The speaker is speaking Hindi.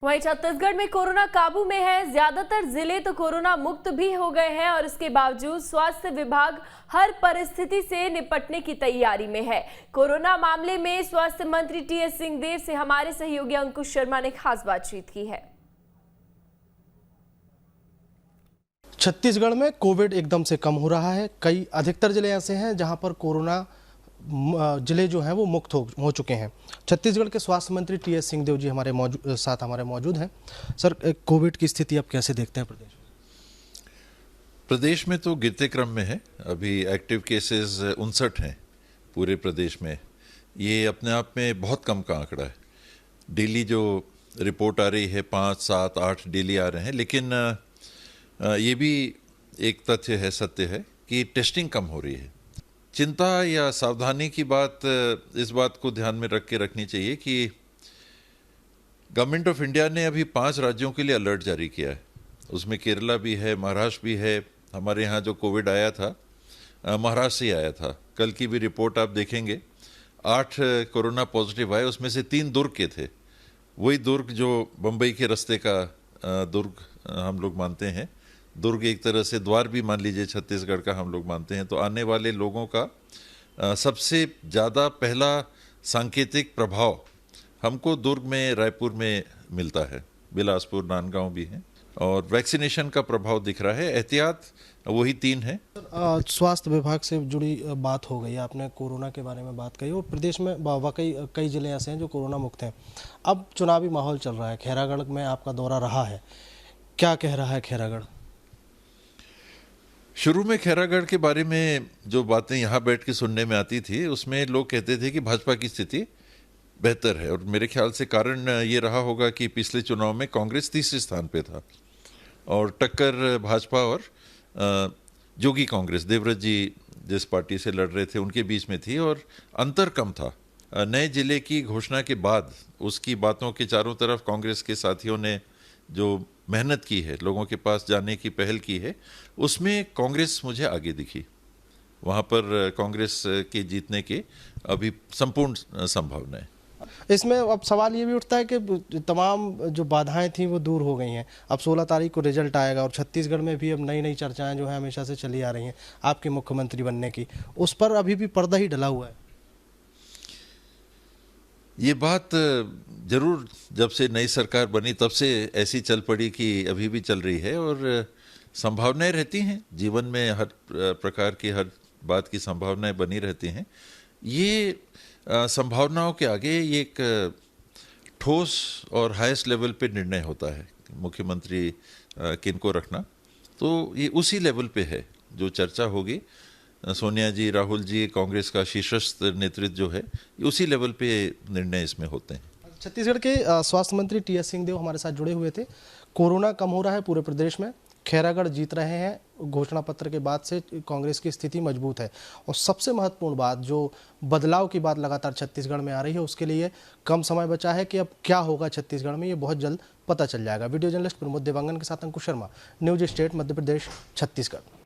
वहीं छत्तीसगढ़ में कोरोना काबू में है। ज्यादातर जिले तो कोरोना मुक्त भी हो गए हैं और इसके बावजूद स्वास्थ्य विभाग हर परिस्थिति से निपटने की तैयारी में है। कोरोना मामले में स्वास्थ्य मंत्री टीएस सिंहदेव से हमारे सहयोगी अंकुश शर्मा ने खास बातचीत की है। छत्तीसगढ़ में कोविड एकदम से कम हो रहा है। कई अधिकतर जिले ऐसे हैं जहां पर कोरोना जिले जो हैं वो मुक्त हो चुके हैं। छत्तीसगढ़ के स्वास्थ्य मंत्री टीएस सिंहदेव जी हमारे मौजूद हैं। सर, कोविड की स्थिति आप कैसे देखते हैं प्रदेश में? प्रदेश में तो गिरते क्रम में है। अभी एक्टिव केसेस 59 हैं पूरे प्रदेश में। ये अपने आप में बहुत कम का आंकड़ा है। डेली जो रिपोर्ट आ रही है 5, 7, 8 डेली आ रहे हैं, लेकिन ये भी एक तथ्य है, सत्य है कि टेस्टिंग कम हो रही है। चिंता या सावधानी की बात इस बात को ध्यान में रख के रखनी चाहिए कि गवर्नमेंट ऑफ इंडिया ने अभी 5 राज्यों के लिए अलर्ट जारी किया है। उसमें केरला भी है, महाराष्ट्र भी है। हमारे यहाँ जो कोविड आया था महाराष्ट्र से ही आया था। कल की भी रिपोर्ट आप देखेंगे, 8 कोरोना पॉजिटिव आए, उसमें से 3 दुर्ग के थे। वही दुर्ग जो बम्बई के रास्ते का दुर्ग हम लोग मानते हैं। दुर्ग एक तरह से द्वार भी मान लीजिए छत्तीसगढ़ का हम लोग मानते हैं। तो आने वाले लोगों का सबसे ज़्यादा पहला सांकेतिक प्रभाव हमको दुर्ग में, रायपुर में मिलता है। बिलासपुर, नांदगांव भी हैं और वैक्सीनेशन का प्रभाव दिख रहा है। एहतियात वही 3 है। स्वास्थ्य विभाग से जुड़ी बात हो गई, आपने कोरोना के बारे में बात कही और प्रदेश में वाकई कई जिले ऐसे हैं जो कोरोना मुक्त हैं। अब चुनावी माहौल चल रहा है। खैरागढ़ में आपका दौरा रहा है, क्या कह रहा है खैरागढ़? शुरू में खैरागढ़ के बारे में जो बातें यहाँ बैठ के सुनने में आती थी, उसमें लोग कहते थे कि भाजपा की स्थिति बेहतर है। और मेरे ख्याल से कारण ये रहा होगा कि पिछले चुनाव में कांग्रेस तीसरे स्थान पे था और टक्कर भाजपा और जोगी कांग्रेस, देवव्रत जी जिस पार्टी से लड़ रहे थे उनके बीच में थी और अंतर कम था। नए जिले की घोषणा के बाद उसकी बातों के चारों तरफ कांग्रेस के साथियों ने जो मेहनत की है, लोगों के पास जाने की पहल की है, उसमें कांग्रेस मुझे आगे दिखी। वहाँ पर कांग्रेस के जीतने की अभी संपूर्ण संभावना है। इसमें अब सवाल ये भी उठता है कि तमाम जो बाधाएं थी वो दूर हो गई हैं। अब 16 तारीख को रिजल्ट आएगा और छत्तीसगढ़ में भी अब नई नई चर्चाएं जो है हमेशा से चली आ रही हैं आपके मुख्यमंत्री बनने की, उस पर अभी भी पर्दा ही डला हुआ है। ये बात जरूर जब से नई सरकार बनी तब से ऐसी चल पड़ी कि अभी भी चल रही है और संभावनाएं रहती हैं जीवन में। हर प्रकार की हर बात की संभावनाएं बनी रहती हैं। ये संभावनाओं के आगे ये एक ठोस और हाईएस्ट लेवल पे निर्णय होता है मुख्यमंत्री किनको रखना। तो ये उसी लेवल पे है जो चर्चा होगी। सोनिया जी, राहुल जी, कांग्रेस का शीर्षस्थ नेतृत्व जो है, उसी लेवल पे निर्णय इसमें होते हैं। छत्तीसगढ़ के स्वास्थ्य मंत्री टीएस सिंहदेव हमारे साथ जुड़े हुए थे। कोरोना कम हो रहा है पूरे प्रदेश में, खैरागढ़ जीत रहे हैं। घोषणा पत्र के बाद से कांग्रेस की स्थिति मजबूत है और सबसे महत्वपूर्ण बात, जो बदलाव की बात लगातार छत्तीसगढ़ में आ रही है, उसके लिए कम समय बचा है कि अब क्या होगा छत्तीसगढ़ में, ये बहुत जल्द पता चल जाएगा। वीडियो जर्नलिस्ट प्रमोद देवांगन के साथ अंकुश शर्मा, न्यूज स्टेट, मध्य प्रदेश, छत्तीसगढ़।